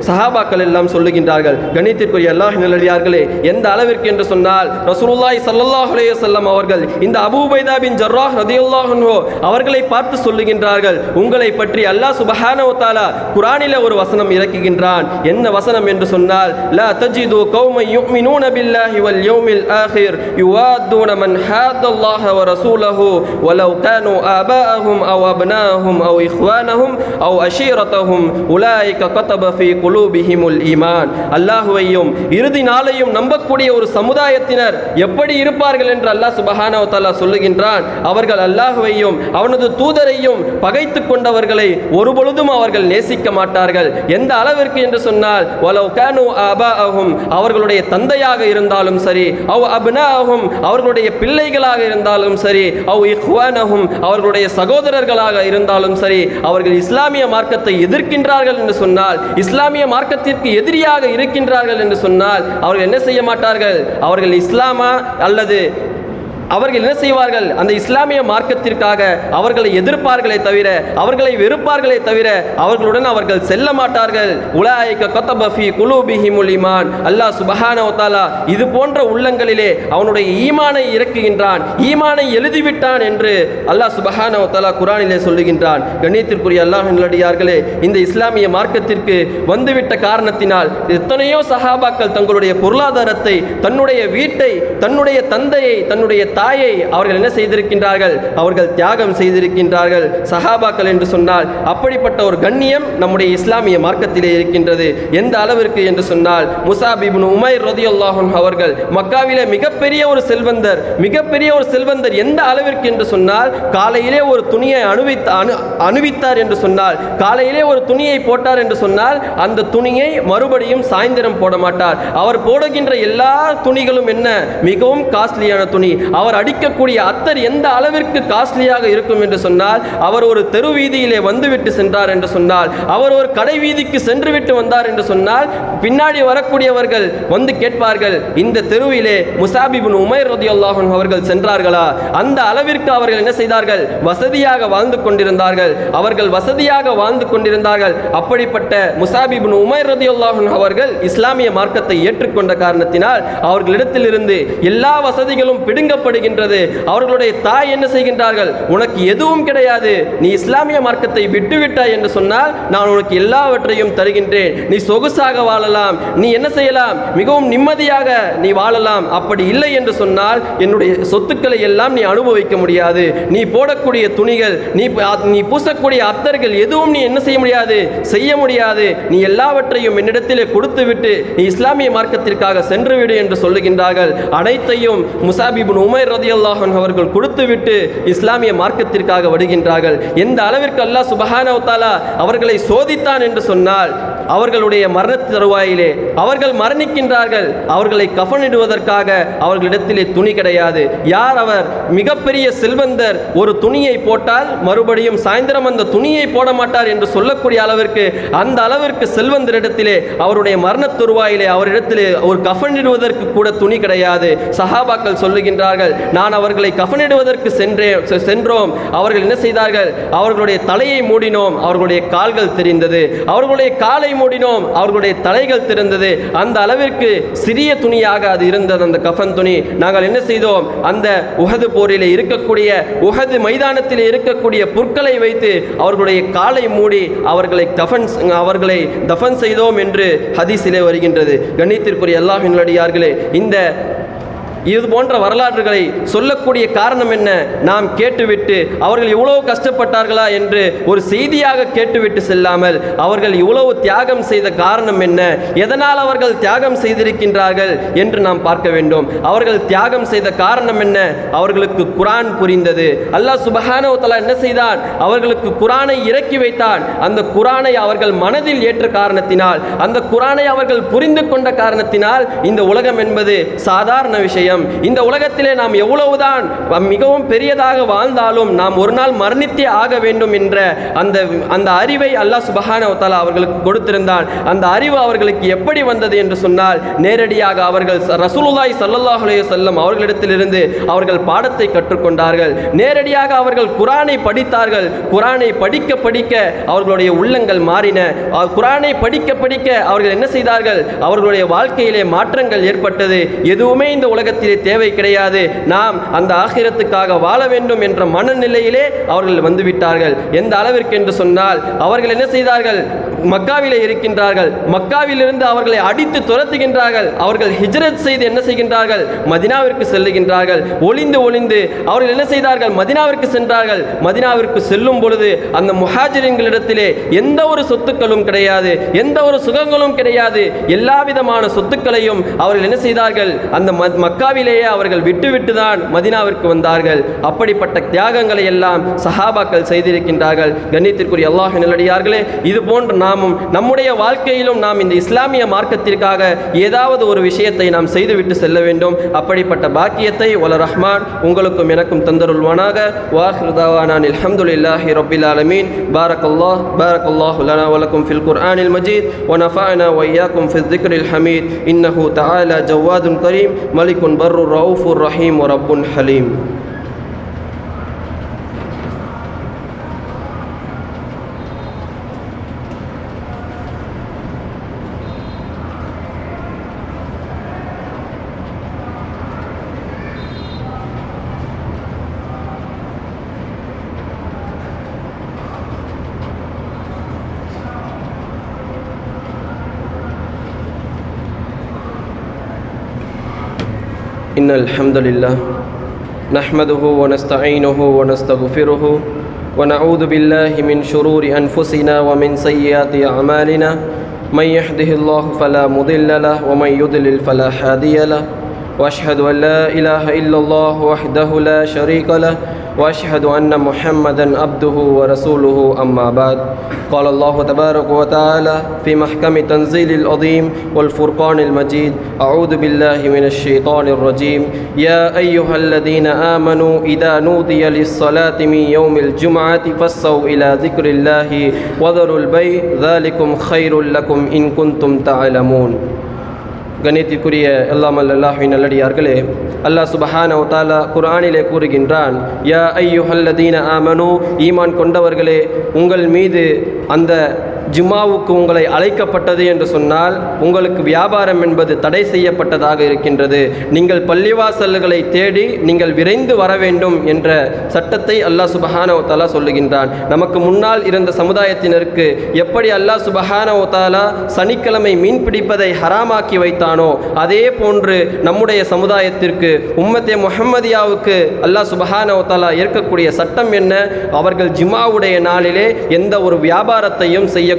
சஹாபாக்கள் எல்லாம் சொல்லுகின்றார்கள். கண்ணியத்திற்குரிய அல்லாஹ்வின் நல்லடியார்களே, எந்த அளவிற்கு என்று சொன்னால், ரசூலுல்லாஹி ஸல்லல்லாஹு அலைஹி வஸல்லம் அவர்கள் இந்த அபூ உபைதா பின் ஜர்ராஹ் ரலியல்லாஹு அன்ஹு அவர்களை பார்த்து சொல்லுகின்றார்கள், உங்களை பற்றி அல்லாஹ் சுப்ஹானஹு வ தஆலா குர்ஆனிலே ஒரு வசனம் இறக்குகின்றான். என்ன வசனம் என்று சொன்னால், லா தஜிது கௌமன் யுமினூன பில்லாஹி வல் யௌமில் ஆகிர் யுவாதுன மன் ஹாதல்லாஹ வ ரசூலஹு வலவ் கானூ ஆபாஅஹும் அவ் அப்னாஅஹும் அவ் இக்வானஹும் அவ் அஷீரத்தஹும் உலாயிக கதப ஃபீ குலூபிஹிமுல் ஈமான். அல்லாஹ்வையும் இறுதி நாளையும் நம்பக்கூடிய ஒரு சமுதாயத்தினர் எப்படி இருப்பார்கள் என்று அல்லாஹ் சுப்ஹானஹு வ தஆலா சொல்லுகின்றான். அவர்கள் அல்லாஹ்வையும் அவனது தூதரையும் பகைத்துக் கொண்டவர்களை ஒருபொழுதும் அவர்கள் நேசிக்க மாட்டார்கள். எந்த அளவிற்கு என்று சொன்னால், வலவ் கானூ ஆபாஅஹும் அவர்களுடைய தந்தையாக இருந்தாலும் சரி, அவ் அப்னாஅஹும் அவர்களுடைய பிள்ளைகளாக இருந்தாலும் சரி, அவ் இக்வானஹும் அவர்களுடைய சகோதரர்களாக இருந்தாலும் சரி, அவர்கள் இஸ்லாமிய மார்க்கத்தை எதிர்க்கின்றார்கள் என்று சொன்னால், இஸ்லாமிய மார்க்கத்திற்கு எதிரியாக இருக்கின்றார்கள் என்று சொன்னால், அவர்கள் என்ன செய்ய மாட்டார்கள், அவர்கள் இஸ்லாமா அல்லது அவர்கள் என்ன செய்வார்கள், அந்த இஸ்லாமிய மார்க்கத்திற்காக அவர்களை எதிர்ப்பார்களே தவிர, அவர்களை வெறுப்பார்களே தவிர அவர்களுடன் அவர்கள் செல்ல மாட்டார்கள். உலாயிக கதப ஃபீ குலூபிஹிமுல் ஈமான். அல்லாஹ் சுப்ஹானஹு வ தஆலா இது போன்ற உள்ளங்களிலே அவனுடைய ஈமானை இறக்குகின்றான், ஈமானை எழுதிவிட்டான் என்று அல்லாஹ் சுப்ஹானஹு வ தஆலா குர்ஆனிலே சொல்லுகின்றான். கண்ணியத்திற்குரிய அல்லாஹ்வின் நல்லடியார்களே, இந்த இஸ்லாமிய மார்க்கத்திற்கு வந்துவிட்ட காரணத்தினால் எத்தனையோ சஹாபாக்கள் தங்களுடைய பொருளாதாரத்தை, தன்னுடைய வீட்டை, தன்னுடைய தந்தையை, தன்னுடைய தாயை அவர்கள் என்ன செய்திருக்கின்றார்கள்? அவர்கள் தியாகம் செய்திருக்கின்றார்கள். சஹாபாக்கள் என்று சொன்னால் அப்படிப்பட்ட ஒரு கண்ணியம் நம்முடைய இஸ்லாமிய மார்க்கத்திலே இருக்கின்றது. எந்த அளவிற்கு என்று சொன்னால், முஸாப் இப்னு உமைர் ரலியல்லாஹு அன்ஹு அவர்கள் மக்காவிலே மிகப்பெரிய ஒரு செல்வந்தர். எந்த அளவிற்கு என்று சொன்னால், காலையிலே ஒரு துணியை அணிவித்தார் என்று சொன்னால், காலையிலே ஒரு துணியை போட்டார் என்று சொன்னால், அந்த துணியை மறுபடியும் சாயந்தரம் போட மாட்டார். அவர் போடுகின்ற எல்லா துணிகளும் என்ன? மிகவும் காஸ்ட்லியான துணி. அவர் அடிக்கக்கூடிய அத்தர் எந்த அளவிற்கு காஸ்ட்லியாக இருக்கும் என்று சொன்னால், அவர் ஒரு தெரு வீதியிலே வந்துவிட்டு சென்றார் என்று சொன்னால், அவர் ஒரு கடை வீதிக்கு சென்று விட்டு வந்தார் என்று சொன்னால், பின்னாடி வரக்கூடியவர்கள் வந்து கேட்பார்கள், இந்த தெருவிலே முஸாப் இப்னு உமைர் ரலியல்லாஹு அன்ஹு அவர்கள் சென்றார்களா? அந்த அளவிற்கு அவர்கள் என்ன செய்தார்கள்? வசதியாக வாழ்ந்து கொண்டிருந்தார்கள். அப்படிப்பட்ட முஸாப் இப்னு உமைர் ரலியல்லாஹு அன்ஹு அவர்கள் இஸ்லாமிய மார்க்கத்தை ஏற்றுக்கொண்ட காரணத்தினால் அவர்களிடத்திலிருந்து எல்லா வசதிகளும் பிடுங்கப்படுகின்றது. அவர்களுடைய தாய் என்ன செய்கின்றார்கள்? உனக்கு எதுவும் கிடையாது, நீ இஸ்லாமிய மார்க்கத்தை விட்டுவிட்டாய் என்று சொன்னால் நான் உனக்கு எல்லாவற்றையும் தருகின்றேன், நீ சொகுசாக வாழலாம், நீ என்ன செய்யலாம், மிகவும் நிம்மதியாக நீ வாழலாம். அப்படி இல்லை என்று சொன்னால் என்னுடைய சொத்துக்களை எல்லாம் நீ அனுபவிக்க முடியாது. நீ போடக்கூடிய துணிகள், நீ பூசக்கூடிய அத்தர்கள் எதுவும் நீ என்ன செய்ய முடியாது. நீ எல்லாவற்றையும் என்னிடத்திலே கொடுத்துவிட்டு நீ இஸ்லாமிய மார்க்கத்திற்காக சென்றுவிடு என்று சொல்லுகின்றார்கள். அனைத்தையும் முஸாப் இப்னு உமைர் ரலியல்லாஹு அன்ஹு அவர்கள் கொடுத்துவிட்டு இஸ்லாமிய மார்க்கத்திற்காக வருகின்றார்கள். எந்த அளவிற்கு அல்லாஹ் சுப்ஹானஹு வ தஆலா அவர்களை சோதித்தான் என்று சொன்னால், அவர்களுடைய மரண தருவாயிலே அவர்கள் மரணிக்கின்றார்கள். அவர்களை கஃனிடுவதற்காக அவர்களிடத்திலே துணி கிடையாது. யார் அவர்? மிகப்பெரிய செல்வந்தர். ஒரு துணியை போட்டால் மறுபடியும் சாயந்தரம் அந்த துணியை போட மாட்டார் என்று சொல்லக்கூடிய அளவிற்கு, அந்த அளவிற்கு செல்வந்தரிடத்திலே அவருடைய மரண தருவாயிலே அவரிடத்திலே ஒரு கஃனிடுவதற்கு கூட துணி கிடையாது. சஹாபாக்கள் சொல்லுகின்றார்கள், நான் அவர்களை கஃனிடுவதற்கு சென்றோம். அவர்கள் என்ன செய்தார்கள்? அவர்களுடைய தலையை மூடினோம், அவர்களுடைய கால்கள் தெரிந்தது. அவர்களுடைய காலை மூடினோம், அவர்களுடைய தலைகள் திறந்தது. அந்த அளவிற்கு சிறிய துணியாக அது இருந்தது அந்த கஃன் துணி. நாங்கள் என்ன செய்தோம்? அந்த உஹது போரிலே இருக்கக்கூடிய, உஹது மைதானத்திலே இருக்கக்கூடிய புற்களை வைத்து அவர்களுடைய காலை மூடி அவர்களை தஃபன் செய்தோம் என்று ஹதீஸிலே வருகின்றது. கண்ணியத்திற்குரிய அல்லாஹ்வின் நல்லடியார்களே, இது போன்ற வரலாறுகளை சொல்லக்கூடிய காரணம் என்ன? நாம் கேட்டுவிட்டு அவர்கள் இவ்வளவு கஷ்டப்பட்டார்களா என்று ஒரு செய்தியாக கேட்டுவிட்டு செல்லாமல், அவர்கள் இவ்வளவு தியாகம் செய்த காரணம் என்ன, எதனால் அவர்கள் தியாகம் செய்திருக்கின்றார்கள் என்று நாம் பார்க்க வேண்டும். அவர்கள் தியாகம் செய்த காரணம் என்ன? அவர்களுக்கு குர்ஆன் புரிந்தது. அல்லாஹ் சுப்ஹானஹு வ தஆலா என்ன செய்தான்? அவர்களுக்கு குர்ஆனை இறக்கி வைத்தான். அந்த குர்ஆனை அவர்கள் மனதில் ஏற்ற காரணத்தினால், அந்த குர்ஆனை அவர்கள் புரிந்து கொண்ட காரணத்தினால், இந்த உலகம் என்பது சாதாரண விஷயம். இந்த உலகத்திலே நாம் எவ்வளவுதான் மிகவும் பெரியதாக வாழ்ந்தாலும் நாம் ஒரு நாள் மரணித்தே ஆக வேண்டும் என்ற அந்த அறிவை அல்லாஹ் சுப்ஹானஹு வ தஆலா அவர்களுக்கு கொடுத்திருந்தான். அந்த அறிவு அவர்களுக்கு எப்படி வந்தது என்று சொன்னால், நேரடியாக அவர்கள் ரசூலுல்லாஹி ஸல்லல்லாஹு அலைஹி வஸல்லம் அவர்களிடத்திலிருந்து அவர்கள் பாடத்தை கற்றுக்கொண்டார்கள். நேரடியாக அவர்கள் குர்ஆனை படித்தார்கள். குர்ஆனை படிக்க படிக்க அவர்களுடைய உள்ளங்கள் மாறின. குர்ஆனை படிக்க படிக்க அவர்கள் என்ன செய்தார்கள்? அவர்களுடைய வாழ்க்கையிலே மாற்றங்கள் ஏற்பட்டது. எதுவுமே இந்த உலகத்தில் தேவை கிடையாது, நாம் அந்த ஆகிரத்துக்காக வாழ வேண்டும் என்ற மனநிலையிலே அவர்கள் வந்துவிட்டார்கள். எந்த அளவிற்கு என்று சொன்னால், அவர்கள் என்ன செய்தார்கள்? மக்காவிலே இருக்கின்றார்கள். மக்காவிலிருந்து அவர்களை அடித்து துரத்துகின்றார்கள். அவர்கள் ஹிஜ்ரத் செய்து என்ன செய்கின்றார்கள்? மதினாவிற்கு செல்லுகின்றார்கள். ஒளிந்து ஒளிந்து அவர்கள் என்ன செய்தார்கள்? மதினாவிற்கு சென்றார்கள். மதினாவிற்கு செல்லும் பொழுது அந்த முஹாஜிரின்களிடத்திலே எந்த ஒரு சொத்துக்களும் கிடையாது, எந்த ஒரு சுகங்களும் கிடையாது. எல்லா விதமான சொத்துக்களையும் அவர்கள் என்ன செய்தார்கள்? அந்த மக்காவிலேயே அவர்கள் விட்டுவிட்டு தான் மதினாவிற்கு வந்தார்கள். அப்படிப்பட்ட தியாகங்களை எல்லாம் சஹாபாக்கள் செய்திருக்கின்றார்கள். கண்ணியத்திற்குரிய அல்லாஹ்வின் நல்லடியார்களே, இது போன்ற நாமும் நம்முடைய வாழ்க்கையிலும் நாம் இந்த இஸ்லாமிய மார்க்கத்திற்காக ஏதாவது ஒரு விஷயத்தை நாம் செய்துவிட்டு செல்ல வேண்டும். அப்படிப்பட்ட பாக்கியத்தை வல்ல ரஹ்மான் உங்களுக்கும் எனக்கும் தந்தருள்வானாக. வாஹிரு தஅவானா அல்ஹம்துலில்லாஹி ரப்பில் ஆலமீன். பாரக்கல்லாஹு லனா வ லக்கும் ஃபில் குர்ஆனில் மஜீத் வ நஃபஅனா வ இய்யாக்கும் ஃபில் ذிக்ரில் ஹமீத். இன்னஹு தஆலா ஜவாதுன் கரீம் மலிக்குன் பர்ருர் ரவுஃபுர் ரஹீம் வ ரப்புன் ஹலீம். إن الحمد لله نحمده ونستعينه ونستغفره ونعوذ بالله من شرور أنفسنا ومن سيئات أعمالنا من يهده الله فلا مضل له ومن يضلل فلا هادي له وأشهد أن لا إله إلا الله وحده لا شريك له وأشهد أن محمدا عبده ورسوله أما بعد قال الله تبارك وتعالى في محكم تنزيل العظيم والفرقان المجيد أعوذ بالله من الشيطان الرجيم يا أيها الذين آمنوا إذا نودي للصلاة من يوم الجمعة فاسعوا إلى ذكر الله وذروا البيع ذلكم خير لكم إن كنتم تعلمون. கண்ணியத்திற்குரிய எல்லாம் அல்லாஹ்வின் நல்லடியார்களே, அல்லாஹ் சுப்ஹானஹு வ தஆலா குர்ஆனிலே கூறுகின்றான், யா அய்யுஹல்லதீன ஆமனூ, ஈமான் கொண்டவர்களே, உங்கள் மீது அந்த ஜும்மாவுக்கு உங்களை அழைக்கப்பட்டது என்று சொன்னால் உங்களுக்கு வியாபாரம் என்பது தடை செய்யப்பட்டதாக இருக்கின்றது. நீங்கள் பள்ளிவாசல்களை தேடி நீங்கள் விரைந்து வர வேண்டும் என்ற சட்டத்தை அல்லாஹ் சுப்ஹானஹு வ தஆலா சொல்லுகின்றான். நமக்கு முன்னால் இருந்த சமுதாயத்தினருக்கு எப்படி அல்லாஹ் சுப்ஹானஹு வ தஆலா சனிக்கிழமை மீன் பிடிப்பதை ஹராமாக்கி வைத்தானோ அதே போன்று நம்முடைய சமுதாயத்திற்கு உம்மத்தே முஹம்மதியாவுக்கு அல்லாஹ் சுப்ஹானஹு வ தஆலா ஏற்கக்கூடிய சட்டம் என்ன? அவர்கள் ஜும்மாவுடைய நாளிலே எந்த ஒரு வியாபாரத்தையும் செய்யக்கூடாது.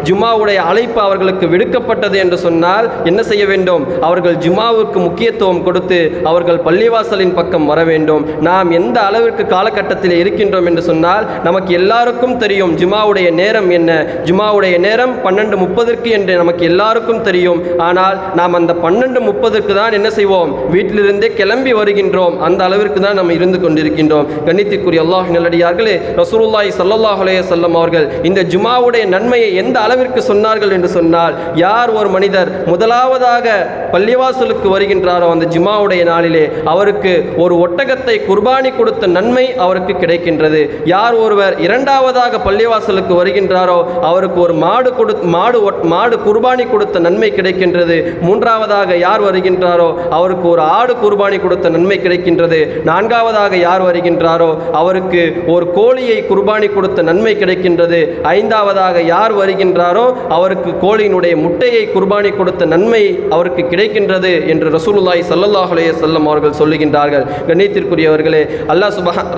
ஜும்மாவுடைய அழைப்பு அவர்களுக்கு விடுக்கப்பட்டது என்று சொன்னால் என்ன செய்ய வேண்டும்? அவர்கள் ஜும்மாவுக்கு முக்கியத்துவம் கொடுத்து அவர்கள் பள்ளிவாசலின் பக்கம் வர வேண்டும். நாம் எந்த அளவிற்கு காலகட்டத்தில் இருக்கின்றோம் என்று சொன்னால் நமக்கு எல்லாருக்கும் தெரியும் ஜும்மாவுடைய நேரம் என்ன. ஜும்மாவுடைய நேரம் 12:30 என்று நமக்கு எல்லாருக்கும் தெரியும். ஆனால் நாம் அந்த 12:30 தான் என்ன செய்வோம்? வீட்டிலிருந்தே கிளம்பி வருகின்றோம். அந்த அளவிற்கு தான் நாம் இருந்து கொண்டிருக்கின்றோம். கண்ணியத்திற்குரிய அல்லாஹ்வின் நல்லடியார்களே, ரசூலுல்லாஹி ஸல்லல்லாஹு அலைஹி வஸல்லம் அவர்கள் இந்த ஜும்மாவுடைய நன்மையை எந்த அளவிற்கு சொன்னார்கள் என்று சொன்னால், யார் ஒரு மனிதர் முதலாவதாக பள்ளிவாசலுக்கு வருகின்றாரோ அந்த ஜும்மாவுடைய நாளிலே அவருக்கு ஒரு ஒட்டகத்தை குர்பானி கொடுத்த நன்மை அவருக்கு கிடைக்கின்றது. யார் ஒருவர் இரண்டாவதாக பள்ளிவாசலுக்கு வருகின்றாரோ அவருக்கு ஒரு மாடு குர்பானி கொடுத்த நன்மை கிடைக்கின்றது. மூன்றாவதாக யார் வருகின்றாரோ அவருக்கு ஒரு ஆடு குர்பானி கொடுத்த நன்மை கிடைக்கின்றது. நான்காவதாக யார் வருகின்றாரோ அவருக்கு ஒரு கோழியை குர்பானி கொடுத்த நன்மை கிடைக்கின்றது. ஐந்தாவதாக யார் வருகின்றாரோ அவருக்கு கோழியினுடைய முட்டையை குர்பானி கொடுத்த நன்மை அவருக்கு கிடைக்கின்றது என்று ரசூலுல்லாஹி ஸல்லல்லாஹு அலைஹி வஸல்லம் அவர்கள் சொல்லுகின்றார்கள். கண்ணியத்திற்குரியவர்களே,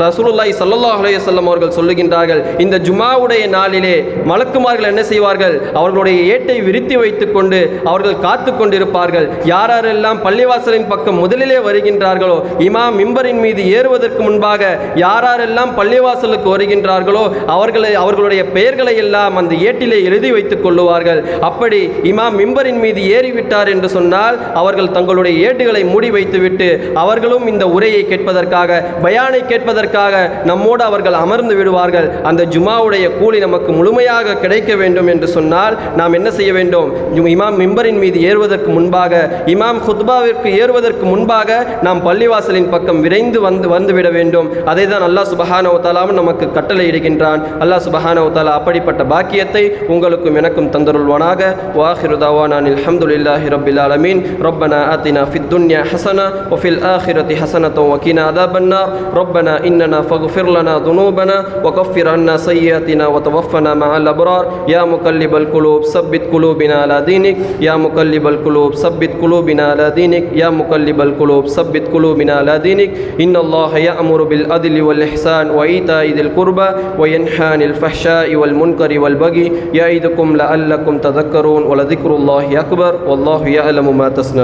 ரசூலுல்லாஹி ஸல்லல்லாஹு அலைஹி வஸல்லம் அவர்கள் சொல்லுகின்றார்கள், இந்த ஜும்மாவுடைய நாளிலே மலக்குமார்கள் என்ன செய்வார்கள்? அவர்களுடைய ஏட்டை விரித்து வைத்துக் கொண்டு அவர்கள் காத்து கொண்டிருப்பார்கள். யாரெல்லாம் பள்ளிவாசலின் பக்கம் முதலிலே வருகின்றார்களோ, இமாம் மிம்பரின் மீது ஏறுவதற்கு முன்பாக யாரெல்லாம் பள்ளிவாசலுக்கு வருகின்றார்களோ அவர்களுடைய பெயர்களை எல்லாம் அந்த ஏட்டிலே எழுதி வைத்துக் கொள்ளுவார்கள். அப்படி இமாம் மிம்பரின் மீது ஏறிவிட்டார் என்று சொன்னால் அவர்கள் தங்களுடைய ஏடுகளை மூடி வைத்துவிட்டு அவர்களும் இந்த உரையை கேட்பதற்காக, பயானை கேட்பதற்காக நம்மோடு அவர்கள் அமர்ந்து விடுவார்கள். அந்த ஜும்மாவுடைய கூலி நமக்கு முழுமையாக கிடைக்க வேண்டும் என்று சொன்னால் நாம் என்ன செய்ய வேண்டும்? இமாம் மிம்பரின் மீது ஏறுவதற்கு முன்பாக, இமாம் குத்பாவிற்கு ஏறுவதற்கு முன்பாக நாம் பள்ளிவாசலின் பக்கம் விரைந்து வந்துவிட வேண்டும். அதை தான் அல்லாஹ் சுப்ஹானஹு வ தஆலா நமக்கு கட்டளை இடுகின்றான். அல்லாஹ் சுப்ஹானஹு வ தஆலா அப்படிப்பட்ட பாக்கியத்தை உங்களுக்கும் எனக்கும் தந்தருள்வானாக. வாஹிரு தவானா அல்ஹம்துலில்லாஹி ரப்பில் ஆலமீன். ரப்பனா ஆத்தினா ஃபித் துன்யா ஹஸனா வ ஃபில் ஆখিরাতি ஹஸனத்தன் வ கினா அஸாபன் நார். ரப்பனா இன்னனா ஃபக்ஃபிர் லனா துனூபனா வ கஃபிர் அன்னா ஸய்யிஆத்தினா வ தவஃபனா மஅல் அப்ரார். யா முகல்லிபல் குலூப் சப்பித் குலூபினா அலா தீனிக். யா முகல்லிபல் குலூப் சப்பித் குலூபினா அலா தீனிக். யா முகல்லிபல் குலூப் சப்பித் குலூபினா அலா தீனிக். இன்னல்லாஹ யஅமுரு பில் அத்லி வல் இஹ்சான் வ ஈதாஇ தில் குர்பா வ யன்ஹா அனில் ஃபஹ்ஷாஇ வல் முன்கரி வல் பகி يعظكم لعلكم تذكرون ولذكر الله أكبر والله يعلم ما تصنعون.